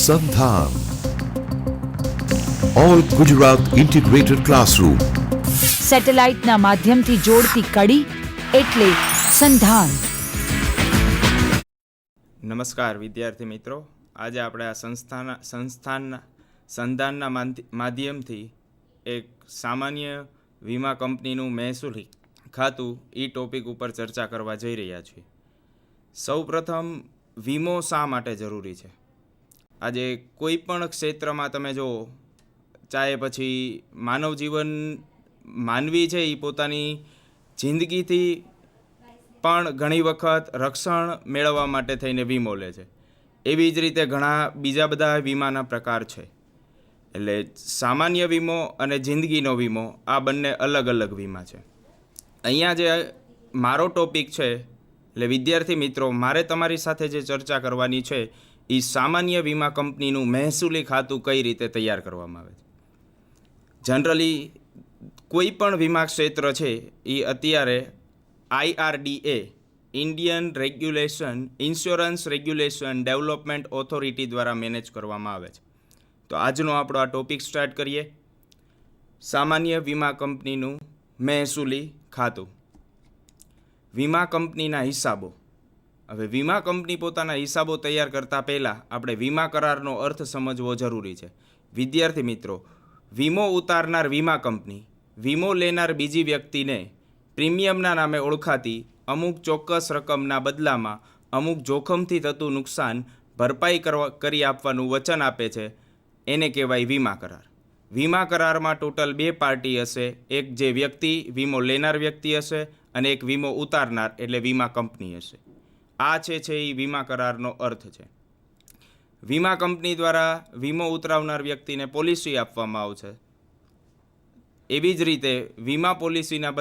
સંધાન all Gujarat integrated classroom. સેટેલાઇટના માધ્યમથી જોડતી કડી એટલે સંધાન. નમસ્કાર વિદ્યાર્થી મિત્રો, આજે આપણે આ સંધાનના માધ્યમથી એક સામાન્ય વીમા કંપનીનું મહેસૂલી ખાતું એ ટોપિક ઉપર ચર્ચા કરવા જઈ રહ્યા છીએ. સૌપ્રથમ વીમો શા માટે જરૂરી છે? આજે કોઈ પણ ક્ષેત્રમાં તમે જુઓ, ચાહે પછી માનવ જીવન માનવી છે એ પોતાની જિંદગીથી પણ ઘણી વખત રક્ષણ મેળવવા માટે થઈને વીમો લે છે. એવી જ રીતે ઘણા બીજા બધા વીમાના પ્રકાર છે. એટલે સામાન્ય વીમો અને જિંદગીનો વીમો આ બંને અલગ અલગ વીમા છે. અહીંયા જે મારો ટોપિક છે, એટલે વિદ્યાર્થી મિત્રો, મારે તમારી સાથે જે ચર્ચા કરવાની છે એ સામાન્ય વીમા કંપનીનું મહેસૂલી ખાતું કઈ રીતે તૈયાર કરવામાં આવે છે. જનરલી કોઈ પણ વીમા ક્ષેત્ર છે એ અત્યારે IRDA Indian insurance regulation development authority દ્વારા મેનેજ કરવામાં આવે છે. તો આજનો આપણો આ ટોપિક સ્ટાર્ટ કરીએ. સામાન્ય વીમા કંપનીનું મહેસૂલી ખાતું. વીમા કંપનીના હિસાબો. હવે વીમા કંપની પોતાના હિસાબો તૈયાર કરતાં પહેલાં આપણે વીમા કરારનો અર્થ સમજવો જરૂરી છે. વિદ્યાર્થી મિત્રો, વીમો ઉતારનાર વીમા કંપની વીમો લેનાર બીજી વ્યક્તિને પ્રીમિયમના નામે ઓળખાતી અમુક ચોક્કસ રકમના બદલામાં અમુક જોખમથી થતું નુકસાન ભરપાઈ કરી આપવાનું વચન આપે છે. એને કહેવાય વીમા કરાર. વીમા કરારમાં ટોટલ 2 પાર્ટી હશે. એક જે વ્યક્તિ વીમો લેનાર વ્યક્તિ હશે અને એક વીમો ઉતારનાર એટલે વીમા કંપની હશે. આ છે એ વીમા કરારનો અર્થ છે. વીમા કંપની દ્વારા વીમો ઉતરાવનાર વ્યક્તિને પોલિસી આપવામાં આવશે. એવી જ રીતે વીમા પોલિસીના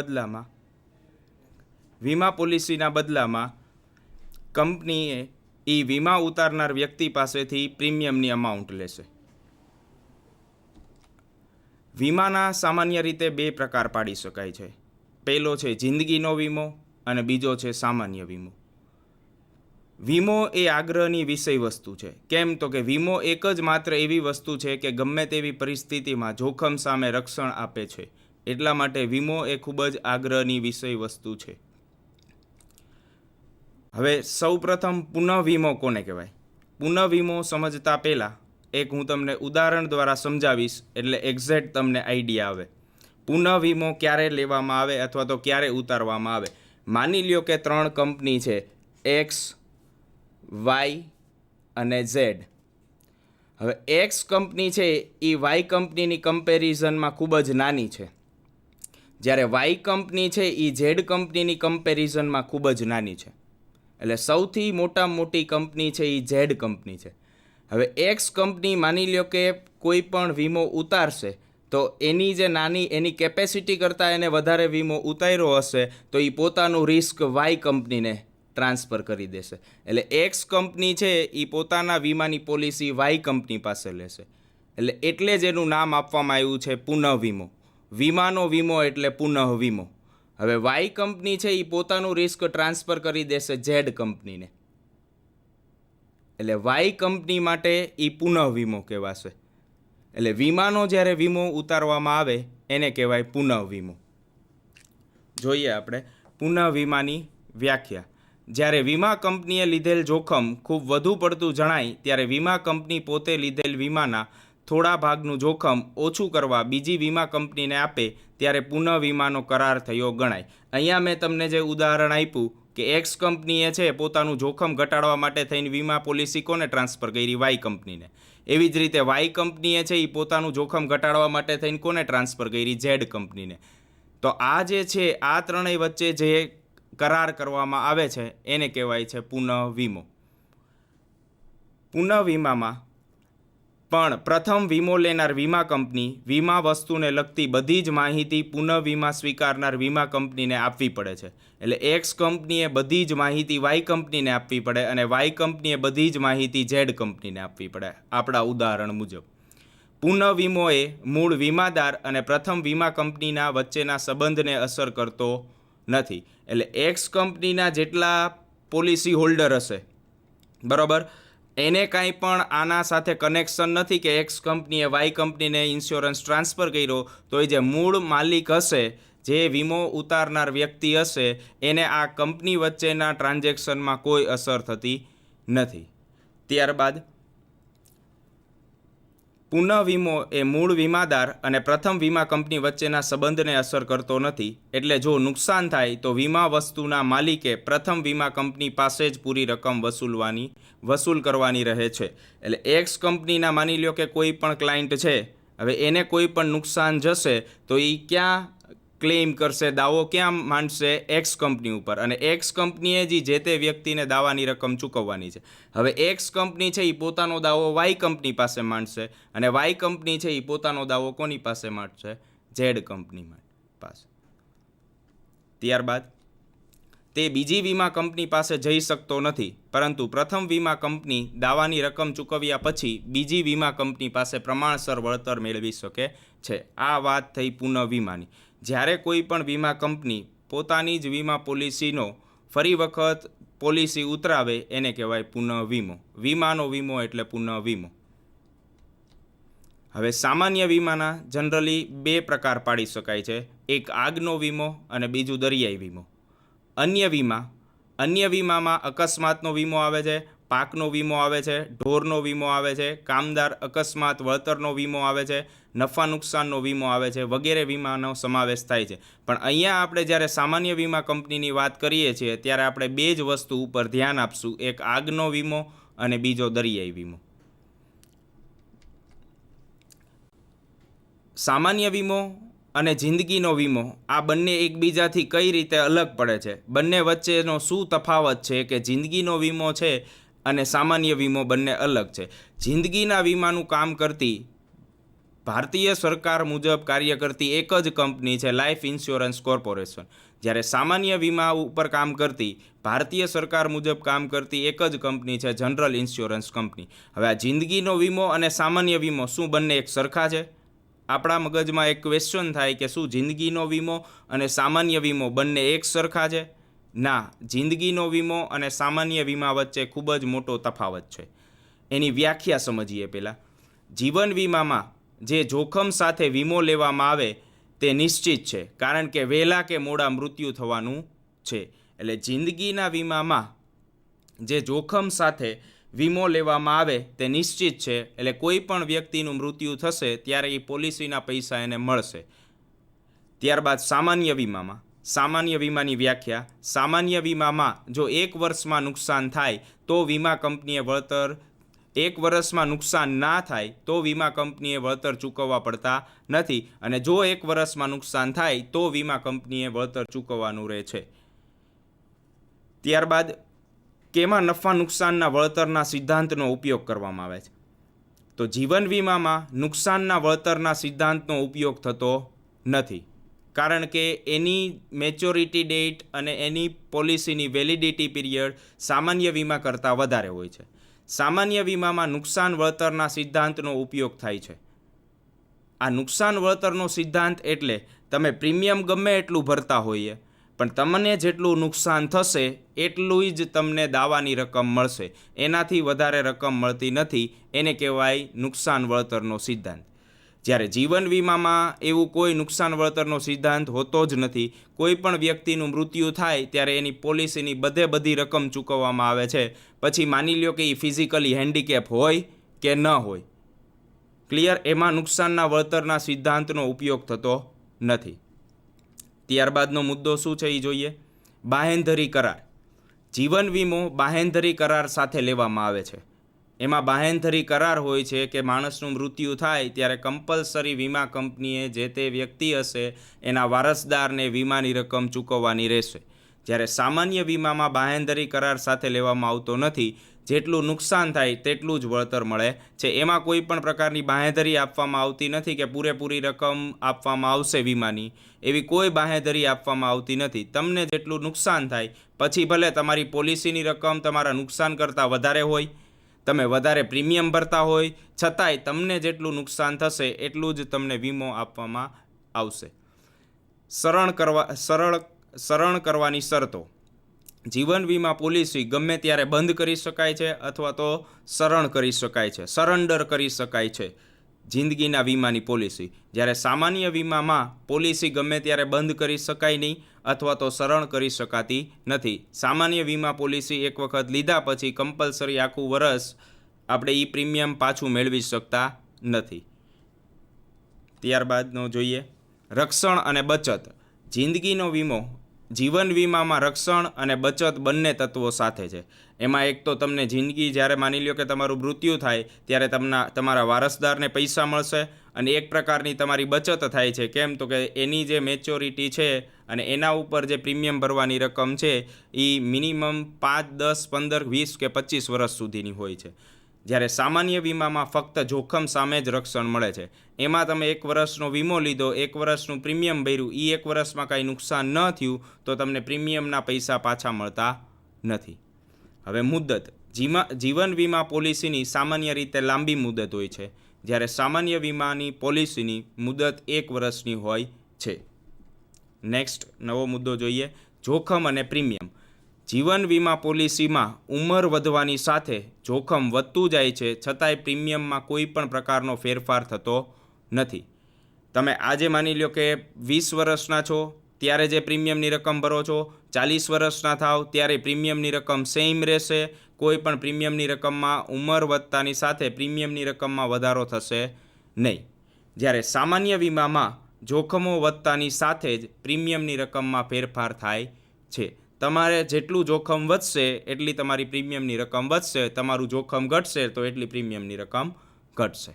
બદલામાં કંપનીએ એ વીમા ઉતારનાર વ્યક્તિ પાસેથી પ્રીમિયમની અમાઉન્ટ લેશે. વીમાના સામાન્ય રીતે 2 પ્રકાર પાડી શકાય છે. પહેલો છે જિંદગીનો વીમો અને બીજો છે સામાન્ય વીમો. વીમો એ આગ્રહની વિષય વસ્તુ છે. કેમ તો કે વીમો એક જ માત્ર એવી વસ્તુ છે કે ગમે તેવી પરિસ્થિતિમાં જોખમ સામે રક્ષણ આપે છે. એટલા માટે વીમો એ ખૂબ જ આગ્રહની વિષય વસ્તુ છે. હવે સૌપ્રથમ પુનઃવીમો કોને કહેવાય? પુનઃવીમો સમજતા પહેલાં એક હું તમને ઉદાહરણ દ્વારા સમજાવીશ, એટલે એક્ઝેક્ટ તમને આઈડિયા આવે. પુનઃવીમો ક્યારે લેવામાં આવે અથવા તો ક્યારે ઉતારવામાં આવે. માની લ્યો કે 3 કંપની છે, X, Y અને Z. હવે X કંપની છે એ Y કંપનીની કમ્પેરિઝનમાં ખૂબ જ નાની છે, જ્યારે Y કંપની છે એ Z કંપનીની કમ્પેરિઝનમાં ખૂબ જ નાની છે. એટલે સૌથી મોટી કંપની છે એ Z કંપની છે. હવે X કંપની માની લ્યો કે કોઈ પણ વીમો ઉતારશે તો એની જે નાની એની કેપેસિટી કરતાં એને વધારે વીમો ઉતાર્યો હશે તો એ પોતાનું રિસ્ક Y કંપનીને ટ્રાન્સફર કરી દેશે. એટલે X કંપની છે એ પોતાના વીમાની પોલિસી Y કંપની પાસે લેશે. એટલે જ એનું નામ આપવામાં આવ્યું છે પુનઃવીમો. વીમાનો વીમો એટલે પુનઃવીમો. હવે Y કંપની છે એ પોતાનું રિસ્ક ટ્રાન્સફર કરી દેશે Z કંપનીને. એટલે Y કંપની માટે એ પુનઃવીમો કહેવાશે. એટલે વીમાનો જ્યારે વીમો ઉતારવામાં આવે એને કહેવાય પુનઃવીમો. જોઈએ આપણે પુનઃવીમાની વ્યાખ્યા. જ્યારે વીમા કંપનીએ લીધેલ જોખમ ખૂબ વધુ પડતું જણાય ત્યારે વીમા કંપની પોતે લીધેલ વીમાના થોડા ભાગનું જોખમ ઓછું કરવા બીજી વીમા કંપનીને આપે ત્યારે પુનઃવીમાનો કરાર થયો ગણાય. અહીંયા મેં તમને જે ઉદાહરણ આપ્યું કે X કંપનીએ છે પોતાનું જોખમ ઘટાડવા માટે થઈને વીમા પોલિસી કોને ટ્રાન્સફર કરી? Y કંપનીને. એવી જ રીતે Y કંપનીએ છે એ પોતાનું જોખમ ઘટાડવા માટે થઈને કોને ટ્રાન્સફર કરી? Z કંપનીને. તો આ જે છે આ ત્રણેય વચ્ચે જે કરાર કરવામાં આવે છે એને કહેવાય છે પુનઃવીમો. પુનઃવીમામાં પણ પ્રથમ વીમો લેનાર વીમા કંપની વીમા વસ્તુને લગતી બધી જ માહિતી પુનઃવીમા સ્વીકારનાર વીમા કંપનીને આપવી પડે છે. એટલે X કંપનીએ બધી જ માહિતી Y કંપનીને આપવી પડે અને Y કંપનીએ બધી જ માહિતી Z કંપનીને આપવી પડે, આપણા ઉદાહરણ મુજબ. પુનઃવીમો એ મૂળ વીમાદાર અને પ્રથમ વીમા કંપનીના વચ્ચેના સંબંધને અસર કરતો નથી. એટલે X કંપનીના જેટલા પોલિસી હોલ્ડર હશે, બરાબર, એને કાંઈ પણ આના સાથે કનેક્શન નથી કે એક્સ કંપનીએ વાય કંપનીને ઇન્સ્યોરન્સ ટ્રાન્સફર કર્યો તો એ જે મૂળ માલિક હશે, જે વીમો ઉતારનાર વ્યક્તિ હશે, એને આ કંપની વચ્ચેના ટ્રાન્ઝેક્શનમાં કોઈ અસર થતી નથી. ત્યારબાદ પુનઃ વીમો એ મૂળ વીમાદાર અને પ્રથમ વીમા કંપની વચ્ચેના સંબંધને અસર કરતો નથી. એટલે જો નુકસાન થાય તો વીમા વસ્તુના માલિકે પ્રથમ વીમા કંપની પાસે જ પૂરી રકમ વસૂલ કરવાની રહે છે. એટલે એક્સ કંપનીના માની લ્યો કે કોઈ પણ ક્લાયન્ટ છે, હવે એને કોઈ પણ નુકસાન જશે તો એ ક્યાં ક્લેમ કરશે, દાવો ક્યાં માંડશે? એક્સ કંપની ઉપર. અને એક્સ કંપનીએ જે તે વ્યક્તિને દાવાની રકમ ચૂકવવાની છે. હવે એક્સ કંપની છે એ પોતાનો દાવો વાય કંપની પાસે માંડશે અને વાય કંપની છે એ પોતાનો દાવો કોની પાસે માંડશે? ઝેડ કંપની પાસે. ત્યારબાદ તે બીજી વીમા કંપની પાસે જઈ શકતો નથી, પરંતુ પ્રથમ વીમા કંપની દાવાની રકમ ચૂકવ્યા પછી બીજી વીમા કંપની પાસે પ્રમાણસર વળતર મેળવી શકે છે. આ વાત થઈ પુનઃ વીમાની. જ્યારે કોઈ પણ વીમા કંપની પોતાની જ વીમા પોલિસીનો ફરી વખત પોલિસી ઉતરાવે એને કહેવાય પુનઃ વીમો. વીમાનો વીમો એટલે પુનઃ વીમો. હવે સામાન્ય વીમાના જનરલી 2 પ્રકાર પાડી શકાય છે. એક આગનો વીમો અને બીજું દરિયાઈ વીમો. અન્ય વીમામાં અકસ્માતનો વીમો આવે છે, પાકનો વીમો આવે છે, ઢોરનો વીમો આવે છે, કામદાર અકસ્માત વળતરનો વીમો આવે છે, નફા નુકસાનનો વીમો આવે છે, વગેરે વીમાનો સમાવેશ થાય છે. પણ અહીંયા આપણે જ્યારે સામાન્ય વીમા કંપનીની વાત કરીએ છીએ ત્યારે આપણે 2 જ વસ્તુ ઉપર ધ્યાન આપશું. એક આગનો વીમો અને બીજો દરિયાઈ વીમો. સામાન્ય વીમો અને જિંદગીનો વીમો આ બંને એકબીજાથી કઈ રીતે અલગ પડે છે, બંને વચ્ચેનો શું તફાવત છે કે જિંદગીનો વીમો છે અને સામાન્ય વીમો બંને અલગ છે. જિંદગીના વીમાનું કામ કરતી ભારતીય સરકાર મુજબ કાર્ય કરતી એક જ કંપની છે લાઈફ ઇન્સ્યોરન્સ કોર્પોરેશન. જ્યારે સામાન્ય વીમા ઉપર કામ કરતી ભારતીય સરકાર મુજબ કામ કરતી એક જ કંપની છે જનરલ ઇન્સ્યોરન્સ કંપની. હવે આ જિંદગીનો વીમો અને સામાન્ય વીમો શું બંને એક સરખા છે? આપણા મગજમાં એક ક્વેશ્ચન થાય કે શું જિંદગીનો વીમો અને સામાન્ય વીમો બંને એક સરખા છે? ના, જિંદગીનો વીમો અને સામાન્ય વીમા વચ્ચે ખૂબ જ મોટો તફાવત છે. એની વ્યાખ્યા સમજીએ પહેલાં. જીવન વીમામાં જે જોખમ સાથે વીમો લેવામાં આવે તે નિશ્ચિત છે, કારણ કે વહેલા કે મોડા મૃત્યુ થવાનું છે. એટલે જિંદગીના વીમામાં જે જોખમ સાથે વીમો લેવામાં આવે તે નિશ્ચિત છે. એટલે કોઈ પણ વ્યક્તિનું મૃત્યુ થશે ત્યારે એ પોલિસીના પૈસા એને મળશે. ત્યારબાદ સામાન્ય વીમાની વ્યાખ્યા. સામાન્ય વીમામાં જો 1 વર્ષમાં નુકસાન થાય તો વીમા કંપનીએ વળતર 1 વર્ષમાં નુકસાન ના થાય તો વીમા કંપનીએ વળતર ચૂકવવા પડતા નથી, અને જો 1 વર્ષમાં નુકસાન થાય તો વીમા કંપનીએ વળતર ચૂકવવાનું રહે છે. ત્યારબાદ કેમાં નફા નુકસાનના વળતરના સિદ્ધાંતનો ઉપયોગ કરવામાં આવે છે? તો જીવન વીમામાં નુકસાનના વળતરના સિદ્ધાંતનો ઉપયોગ થતો નથી, કારણ કે એની મેચ્યોરિટી ડેટ અને એની પોલિસીની વેલિડિટી પીરિયડ સામાન્ય વીમા કરતાં વધારે હોય છે. સામાન્ય વીમામાં નુકસાન વળતરના સિદ્ધાંતનો ઉપયોગ થાય છે. આ નુકસાન વળતરનો સિદ્ધાંત એટલે તમે પ્રીમિયમ ગમે એટલું ભરતા હોઈએ પણ તમને જેટલું નુકસાન થશે એટલું જ તમને દાવાની રકમ મળશે, એનાથી વધારે રકમ મળતી નથી. એને કહેવાય નુકસાન વળતરનો સિદ્ધાંત. જ્યારે જીવન વીમામાં એવું કોઈ નુકસાન વળતરનો સિદ્ધાંત હોતો જ નથી. કોઈ પણ વ્યક્તિનું મૃત્યુ થાય ત્યારે એની પોલિસીની બધી રકમ ચૂકવવામાં આવે છે. પછી માની લ્યો કે એ ફિઝિકલી હેન્ડીકેપ હોય કે ન હોય, ક્લિયર, એમાં નુકસાનના વળતરના સિદ્ધાંતનો ઉપયોગ થતો નથી. ત્યારબાદનો મુદ્દો શું છે એ જોઈએ. બાહેંધરી કરાર. જીવન વીમો બાહેંધરી કરાર સાથે લેવામાં આવે છે. એમાં બાહેંધરી કરાર હોય છે કે માણસનું મૃત્યુ થાય ત્યારે કમ્પલસરી વીમા કંપનીએ જે તે વ્યક્તિ હશે એના વારસદારને વીમાની રકમ ચૂકવવાની રહેશે. જ્યારે સામાન્ય વીમામાં બાહેંધરી કરાર સાથે લેવામાં આવતો નથી. જેટલું નુકસાન થાય તેટલું જ વળતર મળે છે. એમાં કોઈ પણ પ્રકારની બાહેંધરી આપવામાં આવતી નથી કે પૂરેપૂરી રકમ આપવામાં આવશે વીમાની. એવી કોઈ બાહેંધરી આપવામાં આવતી નથી. તમને જેટલું નુકસાન થાય, પછી ભલે તમારી પોલિસીની રકમ તમારા નુકસાન કરતાં વધારે હોય, તમે વધારે પ્રીમિયમ ભરતા હોય, છતાંય તમને જેટલું નુકસાન થશે એટલું જ તમને વીમો આપવામાં આવશે. સરળ કરવાની શરતો. જીવન વીમા પોલિસી ગમે ત્યારે બંધ કરી શકાય છે અથવા તો સરણ કરી શકાય છે, સરેન્ડર કરી શકાય છે જિંદગીના વીમાની પોલિસી. જ્યારે સામાન્ય વીમામાં પોલિસી ગમે ત્યારે બંધ કરી શકાય નહીં અથવા તો સરણ કરી શકાતી નથી. સામાન્ય વીમા પોલિસી એક વખત લીધા પછી કમ્પલસરી આખું વરસ આપણે એ પ્રીમિયમ પાછું મેળવી શકતા નથી. ત્યારબાદનો જોઈએ રક્ષણ અને બચત. જિંદગીનો વીમો જીવન વીમામાં રક્ષણ અને બચત બંને તત્વો સાથે છે. એમાં એક તો તમને જિંદગી જ્યારે માની લ્યો કે તમારું મૃત્યુ થાય ત્યારે તમારા વારસદારને પૈસા મળશે અને એક પ્રકારની તમારી બચત થાય છે. કેમ તો કે એની જે મેચ્યોરિટી છે અને એના ઉપર જે પ્રીમિયમ ભરવાની રકમ છે એ મિનિમમ 5, 10, 15, 20 કે 25 વર્ષ સુધીની હોય છે. જ્યારે સામાન્ય વીમામાં ફક્ત જોખમ સામે જ રક્ષણ મળે છે. એમાં તમે 1 વર્ષનો વીમો લીધો, 1 વર્ષનું પ્રીમિયમ ભર્યું, એ 1 વર્ષમાં કાંઈ નુકસાન ન થયું તો તમને પ્રીમિયમના પૈસા પાછા મળતા નથી. હવે મુદ્દત. જીવન વીમા પોલિસીની સામાન્ય રીતે લાંબી મુદત હોય છે, જ્યારે સામાન્ય વીમાની પોલિસીની મુદત 1 વર્ષની હોય છે. નેક્સ્ટ નવો મુદ્દો જોઈએ, જોખમ અને પ્રીમિયમ. જીવન વીમા પોલિસીમાં ઉંમર વધવાની સાથે જોખમ વધતું જાય છે, છતાંય પ્રીમિયમમાં કોઈ પણ પ્રકારનો ફેરફાર થતો નથી. તમે આજે માની લો કે 20 વર્ષના છો ત્યારે જે પ્રીમિયમની રકમ ભરો છો, 40 વર્ષના થાવ ત્યારે પ્રીમિયમની રકમ સેમ રહેશે. કોઈ પણ પ્રીમિયમની રકમમાં ઉંમર વધતાની સાથે પ્રીમિયમની રકમમાં વધારો થશે નહીં. જ્યારે સામાન્ય વીમામાં જોખમો વધતાની સાથે જ પ્રીમિયમની રકમમાં ફેરફાર થાય છે. તમારે જેટલું જોખમ વધશે એટલી તમારી પ્રીમિયમની રકમ વધશે, તમારું જોખમ ઘટશે તો એટલી પ્રીમિયમની રકમ ઘટશે.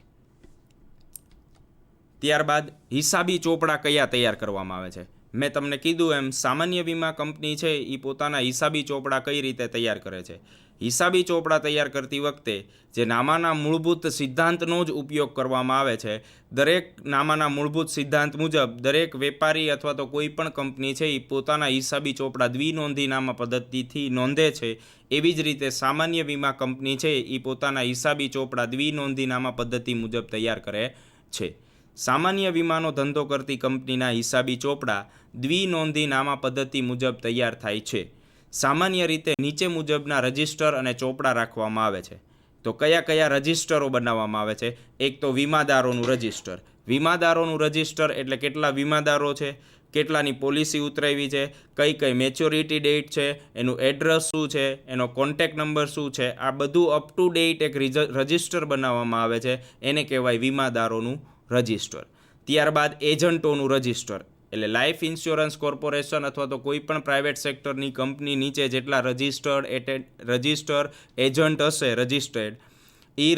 ત્યારબાદ હિસાબી ચોપડા કયા તૈયાર કરવામાં આવે છે. મેં તમને કીધું એમ સામાન્ય વીમા કંપની છે એ પોતાના હિસાબી ચોપડા કઈ રીતે તૈયાર કરે છે. હિસાબી ચોપડા તૈયાર કરતી વખતે જે નામાના મૂળભૂત સિદ્ધાંતનો જ ઉપયોગ કરવામાં આવે છે. દરેક નામાના મૂળભૂત સિદ્ધાંત મુજબ દરેક વેપારી અથવા તો કોઈ પણ કંપની છે એ પોતાના હિસાબી ચોપડા દ્વિનોંધી નામા પદ્ધતિથી નોંધે છે. એવી જ રીતે સામાન્ય વીમા કંપની છે એ પોતાના હિસાબી ચોપડા દ્વિનોંધી નામા પદ્ધતિ મુજબ તૈયાર કરે છે. સામાન્ય વીમાનો ધંધો કરતી કંપનીના હિસાબી ચોપડા દ્વિનોંધી નામા પદ્ધતિ મુજબ તૈયાર થાય છે. સામાન્ય રીતે નીચે મુજબના રજિસ્ટર અને ચોપડા રાખવામાં આવે છે. તો કયા કયા રજિસ્ટરો બનાવવામાં આવે છે? એક તો વીમાદારોનું રજિસ્ટર. વીમાદારોનું રજિસ્ટર એટલે કેટલા વીમાદારો છે, કેટલાની પોલિસી ઉતરાવી છે, કઈ કઈ મેચ્યોરિટી ડેટ છે, એનું એડ્રેસ શું છે, એનો કોન્ટેક્ટ નંબર શું છે, આ બધું અપ ટુ ડેટ એક રજિસ્ટર બનાવવામાં આવે છે. એને કહેવાય વીમાદારોનું રજિસ્ટર. ત્યારબાદ એજન્ટોનું રજિસ્ટર એટલે લાઈફ ઇન્સ્યોરન્સ કોર્પોરેશન અથવા તો કોઈ પણ પ્રાઇવેટ સેક્ટરની કંપની નીચે જેટલા રજિસ્ટર એજન્ટ હશે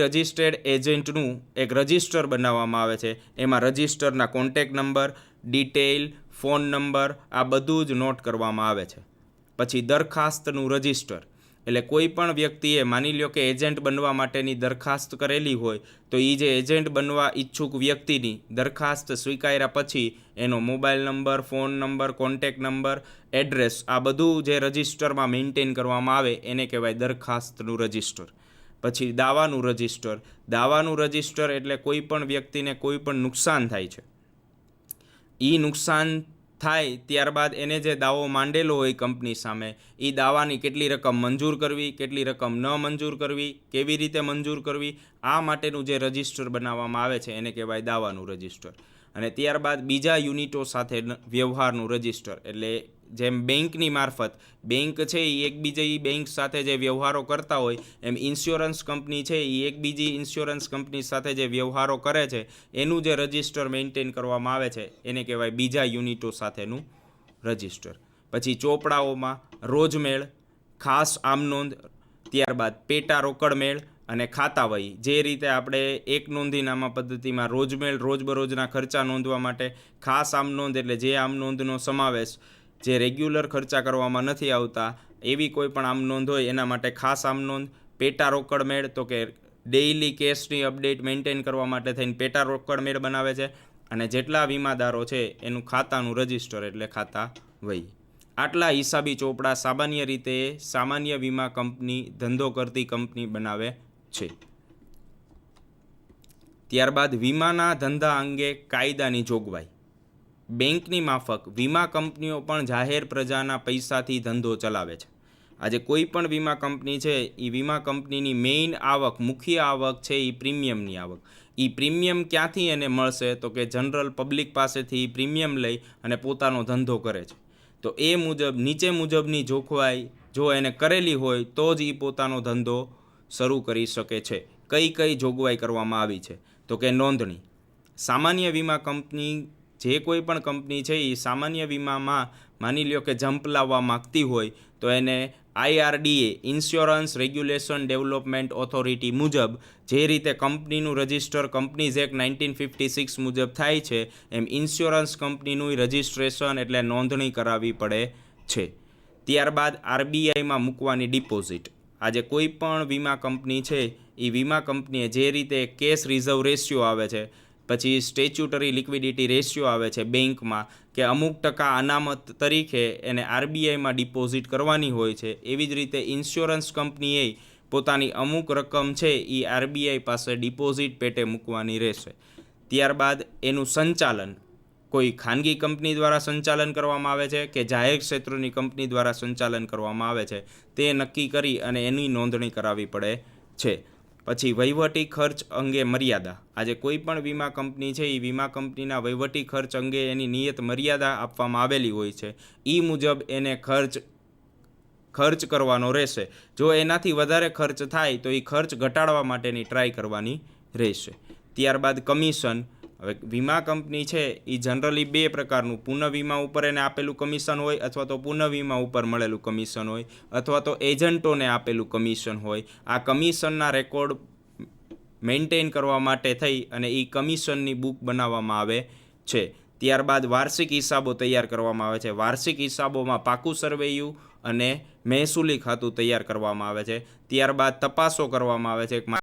રજિસ્ટર્ડ એજન્ટનું એક રજિસ્ટર બનાવવામાં આવે છે. એમાં રજિસ્ટરના contact number, detail, phone number આ બધું જ નોટ કરવામાં આવે છે. પછી દરખાસ્તનું રજિસ્ટર એટલે કોઈ પણ વ્યક્તિએ માની લ્યો કે એજન્ટ બનવા માટેની દરખાસ્ત કરેલી હોય તો એ જે એજન્ટ બનવા ઈચ્છુક વ્યક્તિની દરખાસ્ત સ્વીકાર્યા પછી એનો mobile number, phone number, contact number, address આ બધું જે રજિસ્ટરમાં મેન્ટેન કરવામાં આવે એને કહેવાય દરખાસ્તનું રજિસ્ટર. પછી દાવાનું રજિસ્ટર. દાવાનું રજિસ્ટર એટલે કોઈ પણ વ્યક્તિને કોઈ પણ નુકસાન થાય છે, એ નુકસાન થાય ત્યારબાદ એને જે દાવો માંડેલો હોય કંપની સામે એ દાવાની કેટલી રકમ મંજૂર કરવી, કેટલી રકમ ન મંજૂર કરવી, કેવી રીતે મંજૂર કરવી, આ માટેનું જે રજિસ્ટર બનાવવામાં આવે છે એને કહેવાય દાવાનું રજિસ્ટર. અને ત્યારબાદ બીજા યુનિટો સાથે વ્યવહારનું રજિસ્ટર એટલે જેમ બેંકની મારફત બેંક છે એ એકબીજી બેંક સાથે જે વ્યવહારો કરતા હોય એમ ઇન્સ્યોરન્સ કંપની છે એ એકબીજી ઇન્સ્યોરન્સ કંપની સાથે જે વ્યવહારો કરે છે એનું જે રજિસ્ટર મેન્ટેન કરવામાં આવે છે એને કહેવાય બીજા યુનિટો સાથેનું રજિસ્ટર. પછી ચોપડાઓમાં રોજમેળ, ખાસ આમનોંધ, ત્યારબાદ પેટા રોકડમેળ અને ખાતાવહી. જે રીતે આપણે એક નોંધીનામા પદ્ધતિમાં રોજમેળ રોજબરોજના ખર્ચા નોંધવા માટે, ખાસ આમનોંધ એટલે જે આમનોંધનો સમાવેશ જે રેગ્યુલર ખર્ચા કરવામાં નથી આવતા એવી કોઈ પણ આમનોંધ હોય એના માટે ખાસ આમનોંધ, પેટા રોકડમેળ તો કે ડેઇલી કેશની અપડેટ મેન્ટેન કરવા માટે થઈને પેટા રોકડમેળ બનાવે છે. અને જેટલા વીમાદારો છે એનું ખાતાનું રજિસ્ટર એટલે ખાતાવહી. આટલા હિસાબી ચોપડા સામાન્ય રીતે સામાન્ય વીમા કંપની ધંધો કરતી કંપની બનાવે છે. ત્યારબાદ વીમાના ધંધા અંગે કાયદાની જોગવાઈ. બેંકની માફક વીમા કંપનીઓ પણ જાહેર પ્રજાના પૈસાથી ધંધો ચલાવે છે. આજે કોઈ પણ વીમા કંપની છે એ વીમા કંપનીની મેઇન આવક, મુખ્ય આવક છે એ પ્રીમિયમની આવક. એ પ્રીમિયમ ક્યાંથી એને મળશે? તો કે જનરલ પબ્લિક પાસેથી પ્રીમિયમ લઈ અને પોતાનો ધંધો કરે છે. તો એ મુજબ નીચે મુજબની જોગવાઈ જો એને કરેલી હોય તો જ એ પોતાનો ધંધો શરૂ કરી શકે છે. કઈ જોગવાઈ કરવામાં આવી છે? તો કે નોંધણી. સામાન્ય વીમા કંપની, જે કોઈ પણ કંપની છે એ સામાન્ય વીમામાં માની લ્યો કે જમ્પ લાવવા માગતી હોય તો એને IRDA, insurance regulation development authority મુજબ જે રીતે કંપનીનું રજિસ્ટર કંપનીઝ એક્ટ 1956 મુજબ થાય છે એમ ઇન્સ્યોરન્સ કંપનીનું રજિસ્ટ્રેશન એટલે નોંધણી કરાવવી પડે છે. ત્યારબાદ RBIમાં મૂકવાની ડિપોઝિટ. આજે કોઈ પણ વીમા કંપની છે એ વીમા કંપનીએ જે રીતે કેશ રિઝર્વ રેશિયો આવે છે, પછી સ્ટેચ્યુટરી લિક્વિડિટી રેશિયો આવે છે બેંકમાં, કે અમુક ટકા અનામત તરીકે એને RBIમાં ડિપોઝિટ કરવાની હોય છે, એવી જ રીતે ઇન્સ્યોરન્સ કંપનીએ પોતાની અમુક રકમ છે એ RBI પાસે ડિપોઝિટ પેટે મૂકવાની રહેશે. ત્યારબાદ એનું સંચાલન કોઈ ખાનગી કંપની દ્વારા સંચાલન કરવામાં આવે છે કે જાહેર ક્ષેત્રની કંપની દ્વારા સંચાલન કરવામાં આવે છે તે નક્કી કરી અને એની નોંધણી કરાવવી પડે છે. પછી વહીવટી ખર્ચ અંગે મર્યાદા. આજે કોઈ પણ વીમા કંપની છે એ વીમા કંપનીના વહીવટી ખર્ચ અંગે એની નિયત મર્યાદા આપવામાં આવેલી હોય છે. એ મુજબ એને ખર્ચ કરવાનો રહેશે. જો એનાથી વધારે ખર્ચ થાય તો એ ખર્ચ ઘટાડવા માટેની ટ્રાય કરવાની રહેશે. ત્યારબાદ કમિશન. હવે વીમા કંપની છે એ જનરલી બે પ્રકારનું, પુનઃ વીમા ઉપર એને આપેલું કમિશન હોય અથવા તો પુનઃ વીમા ઉપર મળેલું કમિશન હોય અથવા તો એજન્ટોને આપેલું કમિશન હોય. આ કમિશનના રેકોર્ડ મેન્ટેન કરવા માટે થઈ અને એ કમિશનની બુક બનાવવામાં આવે છે. ત્યારબાદ વાર્ષિક હિસાબો તૈયાર કરવામાં આવે છે. વાર્ષિક હિસાબોમાં પાકું સરવૈયું અને મહેસૂલી ખાતું તૈયાર કરવામાં આવે છે. ત્યારબાદ તપાસો કરવામાં આવે છે.